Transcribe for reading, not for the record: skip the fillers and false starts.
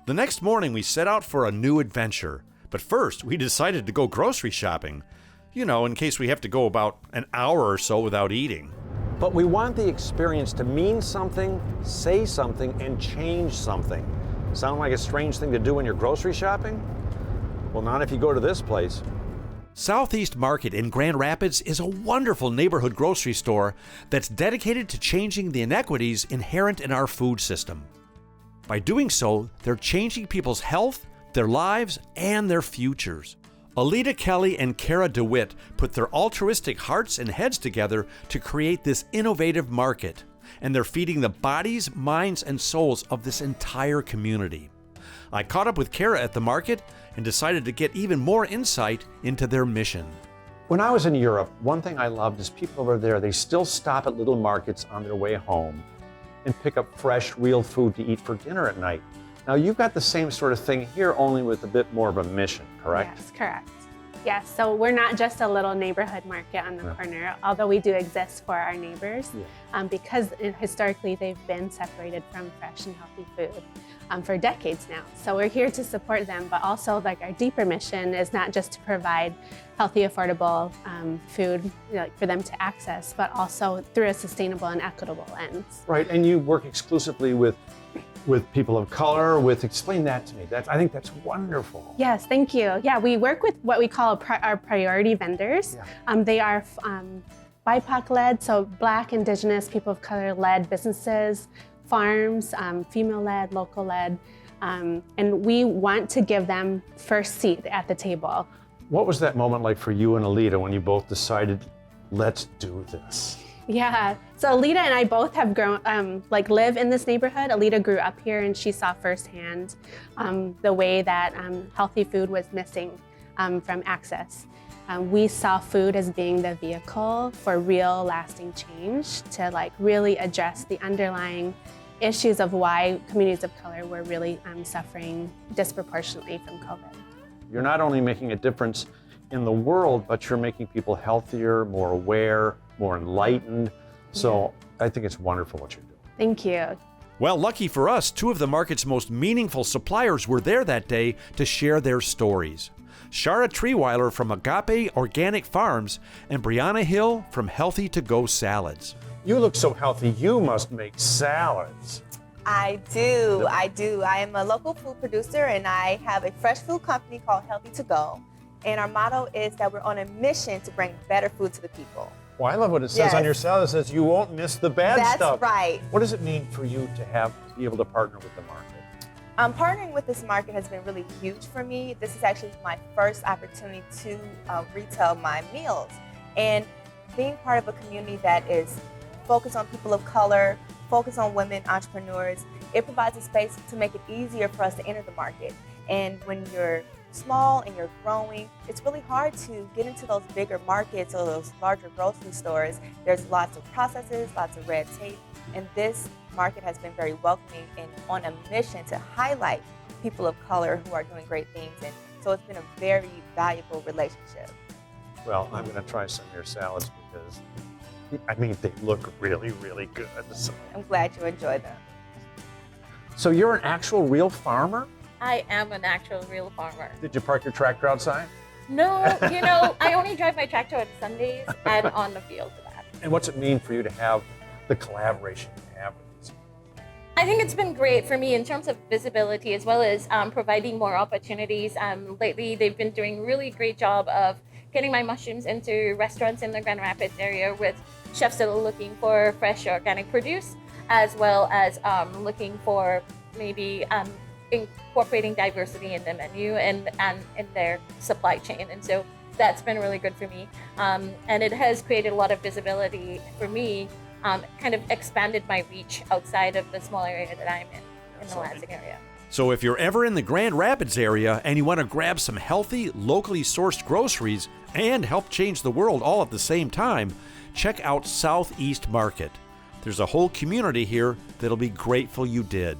The next morning, we set out for a new adventure. But first, we decided to go grocery shopping. You know, in case we have to go about an hour or so without eating. But we want the experience to mean something, say something, and change something. Sound like a strange thing to do when you're grocery shopping? Well, not if you go to this place. Southeast Market in Grand Rapids is a wonderful neighborhood grocery store that's dedicated to changing the inequities inherent in our food system. By doing so, they're changing people's health, their lives, and their futures. Alita Kelly and Khara DeWit put their altruistic hearts and heads together to create this innovative market, and they're feeding the bodies, minds, and souls of this entire community. I caught up with Khara at the market and decided to get even more insight into their mission. When I was in Europe, one thing I loved is people over there, they still stop at little markets on their way home and pick up fresh, real food to eat for dinner at night. Now, you've got the same sort of thing here, only with a bit more of a mission, correct? Yes, correct. Yes, so we're not just a little neighborhood market on the corner, although we do exist for our neighbors, because historically they've been separated from fresh and healthy food for decades now. So we're here to support them, but also like our deeper mission is not just to provide healthy, affordable food for them to access, but also through a sustainable and equitable lens. Right, and you work exclusively with people of color, explain that to me. I think that's wonderful. Yes, thank you. Yeah, we work with what we call our priority vendors. They are BIPOC-led, so Black, Indigenous, people of color-led businesses, farms, female-led, local-led, and we want to give them first seat at the table. What was that moment like for you and Alita when you both decided, let's do this? Yeah, so Alita and I both have grown, live in this neighborhood. Alita grew up here and she saw firsthand the way that healthy food was missing from access. We saw food as being the vehicle for real lasting change to really address the underlying issues of why communities of color were really suffering disproportionately from COVID. You're not only making a difference in the world, but you're making people healthier, more aware, more enlightened. So I think it's wonderful what you're doing. Thank you. Well, lucky for us, two of the market's most meaningful suppliers were there that day to share their stories. Shara Treweiler from Agape Organic Farms and Brianna Hill from Healthy2go Salads. You look so healthy, you must make salads. I do. I am a local food producer and I have a fresh food company called Healthy2go. And our motto is that we're on a mission to bring better food to the people. Well, I love what it says on your salad. It says you won't miss the bad stuff. That's right. What does it mean for you to be able to partner with the market? Partnering with this market has been really huge for me. This is actually my first opportunity to retail my meals. And being part of a community that is focused on people of color, focused on women entrepreneurs, it provides a space to make it easier for us to enter the market. And when you're small and you're growing, it's really hard to get into those bigger markets or those larger grocery stores. There's lots of processes, lots of red tape, and this market has been very welcoming and on a mission to highlight people of color who are doing great things. And so it's been a very valuable relationship. Well, I'm going to try some of your salads because, they look really, really good. So. I'm glad you enjoy them. So you're an actual real farmer? I am an actual real farmer. Did you park your tractor outside? No, I only drive my tractor on Sundays and on the field for that. And what's it mean for you to have the collaboration you have with these people? I think it's been great for me in terms of visibility as well as providing more opportunities. Lately, they've been doing a really great job of getting my mushrooms into restaurants in the Grand Rapids area with chefs that are looking for fresh organic produce, as well as looking for maybe incorporating diversity in the menu and in their supply chain. And so that's been really good for me. And it has created a lot of visibility for me, kind of expanded my reach outside of the small area that I'm in the Lansing area. So if you're ever in the Grand Rapids area and you want to grab some healthy, locally sourced groceries and help change the world all at the same time, check out Southeast Market. There's a whole community here that'll be grateful you did.